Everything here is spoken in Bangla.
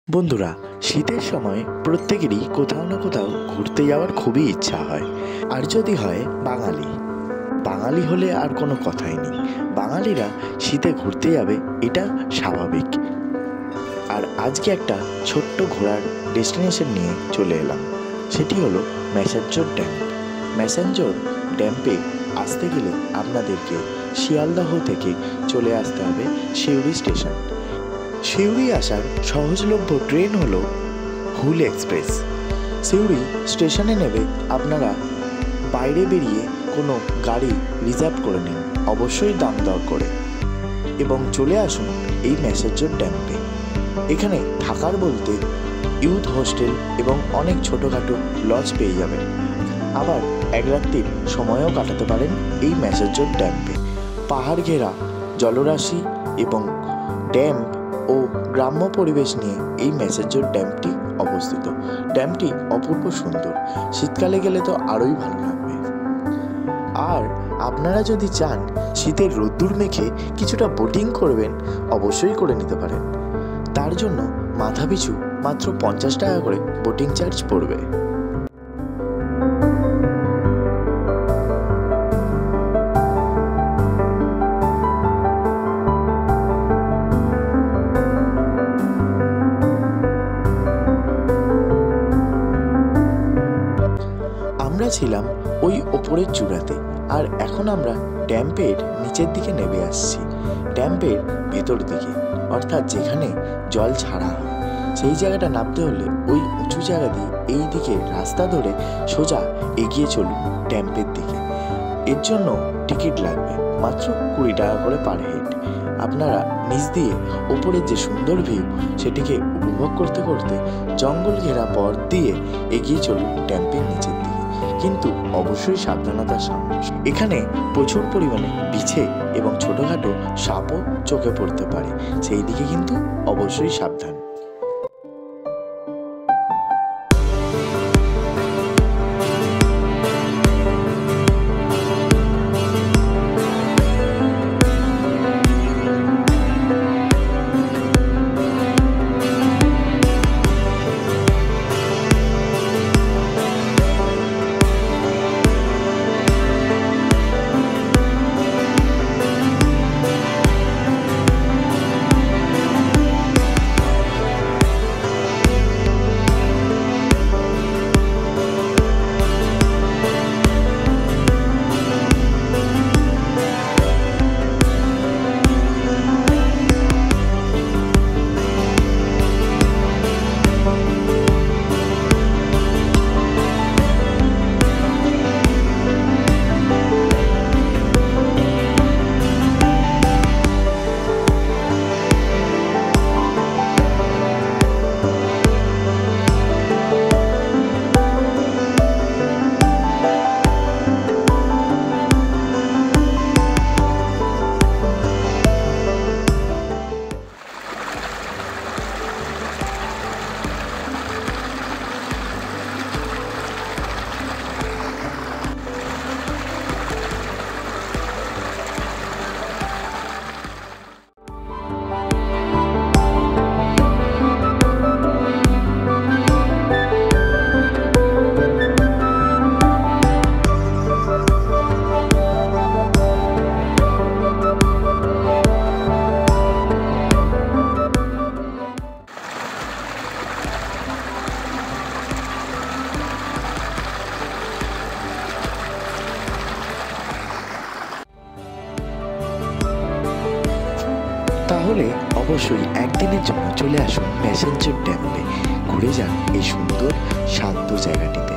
বন্ধুরা, শীতের সময় প্রত্যেকেরই কোথাও না কোথাও ঘুরতে যাওয়ার খুবই ইচ্ছা হয়। আর যদি হয় বাঙালি হলে আর কোনো কথাই নেই। বাঙালিরা শীতে ঘুরতে যাবে, এটা স্বাভাবিক। আর আজকে একটা ছোট্ট ঘোরার ডেস্টিনেশন নিয়ে চলে এলাম। সেটি হলো ম্যাসাঞ্জোর ড্যাম। ম্যাসাঞ্জোর ড্যামে আসতে গেলে আপনাদেরকে শিয়ালদহ থেকে চলে আসতে হবে সিউড়ি স্টেশন। সিউড়ি আসার সহজলভ্য ট্রেন হলো হুল এক্সপ্রেস। সিউড়ি স্টেশনে নেমে আপনারা বাইরে বেরিয়ে কোনো গাড়ি রিজার্ভ করে নিন, অবশ্যই দাম দর করে, এবং চলে আসুন এই ম্যাসাঞ্জোর ড্যামে। এখানে থাকার বলতে ইউথ হোস্টেল এবং অনেক ছোটোখাটো লজ পেয়ে যাবেন। আবার এক রাত্রির সময়ও কাটাতে পারেন এই ম্যাসাঞ্জোর ড্যামে। পাহাড় ঘেরা জলরাশি এবং ড্যাম ও গ্রাম্য পরিবেশ নিয়ে এই ম্যাসাঞ্জোর ড্যামটি অবস্থিত। ড্যামটি অপূর্ব সুন্দর, শীতকালে গেলে তো আরোই ভালো লাগবে। আর আপনারা যদি চান শীতের রোদ্দুর মেখে কিছুটা বোটিং করবেন, অবশ্যই করে নিতে পারেন। তার জন্য মাথাপিছু মাত্র 50 টাকা করে বোটিং চার্জ পড়বে। আমরা ছিলাম ওই ওপরের চূড়াতে, আর এখন আমরা ড্যামের নিচের দিকে নেমে আসছি। ড্যামের ভেতর দিকে, অর্থাৎ যেখানে জল ছাড়া হয়, সেই জায়গাটা নামতে হলে ওই উঁচু জায়গা দিয়ে এই দিকে রাস্তা ধরে সোজা এগিয়ে চলুন ড্যামের দিকে। এর জন্য টিকিট লাগবে মাত্র 20 টাকা করে পার হেড। আপনারা নিচ দিয়ে ওপরের যে সুন্দর ভিউ, সেটিকে উপভোগ করতে করতে জঙ্গল ঘেরা পথ দিয়ে এগিয়ে চলুন ড্যামের নিচের দিকে, কিন্তু অবশ্যই সাবধানতার সঙ্গে। এখানে প্রচুর পরিমাণে বিছে এবং ছোটোখাটো সাপও চোখে পড়তে পারে, সেই দিকে কিন্তু অবশ্যই সাবধান। তাহলে অবশ্যই একদিনের জন্য চলে আসুন ম্যাসাঞ্জোর ড্যামে, ঘুরে যান এই সুন্দর শান্ত জায়গাটিতে।